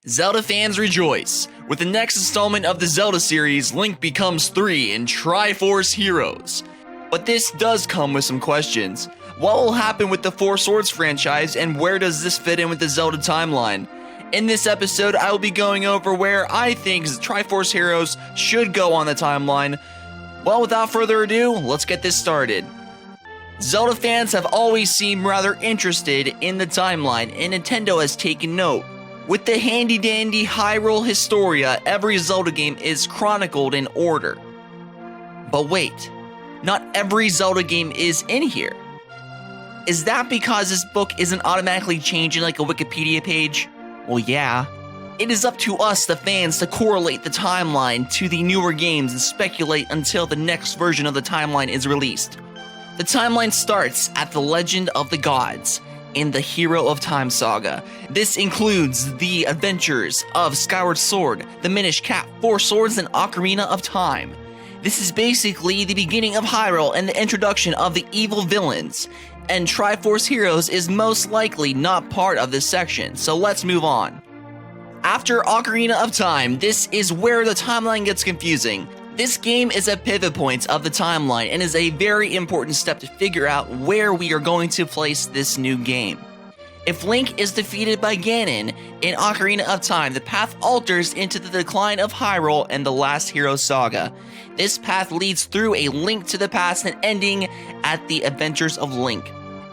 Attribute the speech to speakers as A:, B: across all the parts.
A: Zelda fans rejoice! With the next installment of the Zelda series, Link becomes 3 in Triforce Heroes. But this does come with some questions. What will happen with the Four Swords franchise, and where does this fit in with the Zelda Timeline? In this episode, I will be going over where I think Triforce Heroes should go on the timeline. Well, without further ado, let's get this started. Zelda fans have always seemed rather interested in the timeline, and Nintendo has taken note. With the handy-dandy Hyrule Historia, every Zelda game is chronicled in order. But wait, not every Zelda game is in here. Is that because this book isn't automatically changing like a Wikipedia page? Well, yeah. It is up to us, the fans, to correlate the timeline to the newer games and speculate until the next version of the timeline is released. The timeline starts at the Legend of the Gods in the Hero of Time saga. This includes the adventures of Skyward Sword, the Minish Cap, Four Swords, and Ocarina of Time. This is basically the beginning of Hyrule and the introduction of the evil villains, and Triforce Heroes is most likely not part of this section, so let's move on. After Ocarina of Time, this is where the timeline gets confusing. This game is a pivot point of the timeline and is a very important step to figure out where we are going to place this new game. If Link is defeated by Ganon in Ocarina of Time, the path alters into the decline of Hyrule and the last Hero Saga. This path leads through a Link to the Past and ending at the Adventures of Link.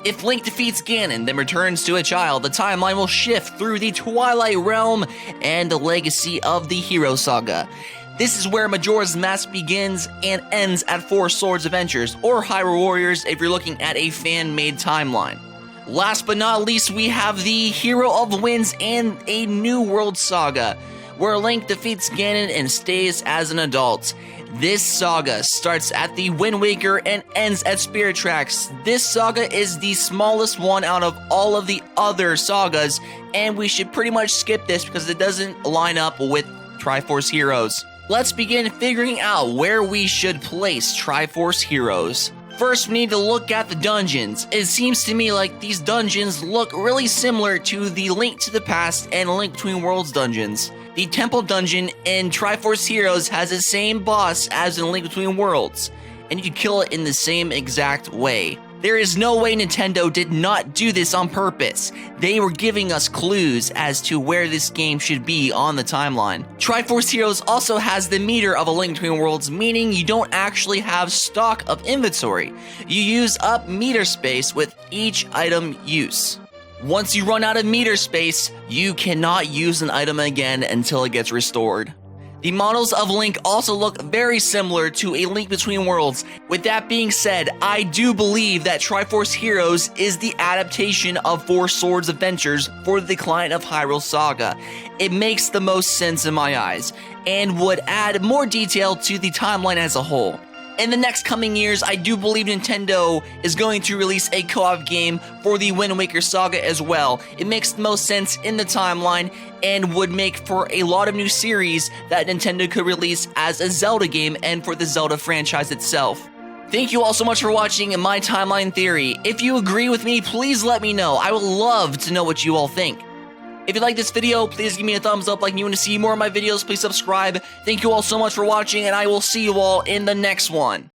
A: If Link defeats Ganon, then returns to a child, the timeline will shift through the Twilight Realm and the legacy of the Hero Saga. This is where Majora's Mask begins and ends at Four Swords Adventures, or Hyrule Warriors if you're looking at a fan-made timeline. Last but not least, we have the Hero of Winds and a New World Saga, where Link defeats Ganon and stays as an adult. This saga starts at the Wind Waker and ends at Spirit Tracks. This saga is the smallest one out of all of the other sagas, and we should pretty much skip this because it doesn't line up with Triforce Heroes. Let's begin figuring out where we should place Triforce Heroes. First, we need to look at the dungeons. It seems to me like these dungeons look really similar to the Link to the Past and Link Between Worlds dungeons. The Temple Dungeon in Triforce Heroes has the same boss as in Link Between Worlds, and you can kill it in the same exact way. There is no way Nintendo did not do this on purpose. They were giving us clues as to where this game should be on the timeline. Triforce Heroes also has the meter of a Link Between Worlds, meaning you don't actually have stock of inventory. You use up meter space with each item use. Once you run out of meter space, you cannot use an item again until it gets restored. The models of Link also look very similar to a Link Between Worlds. With that being said, I do believe that Triforce Heroes is the adaptation of Four Swords Adventures for the Decline of Hyrule Saga. It makes the most sense in my eyes, and would add more detail to the timeline as a whole. In the next coming years, I do believe Nintendo is going to release a co-op game for the Wind Waker saga as well. It makes the most sense in the timeline and would make for a lot of new series that Nintendo could release as a Zelda game and for the Zelda franchise itself. Thank you all so much for watching my timeline theory. If you agree with me, please let me know. I would love to know what you all think. If you like this video, please give me a thumbs up. Like you want to see more of my videos, please subscribe. Thank you all so much for watching, and I will see you all in the next one.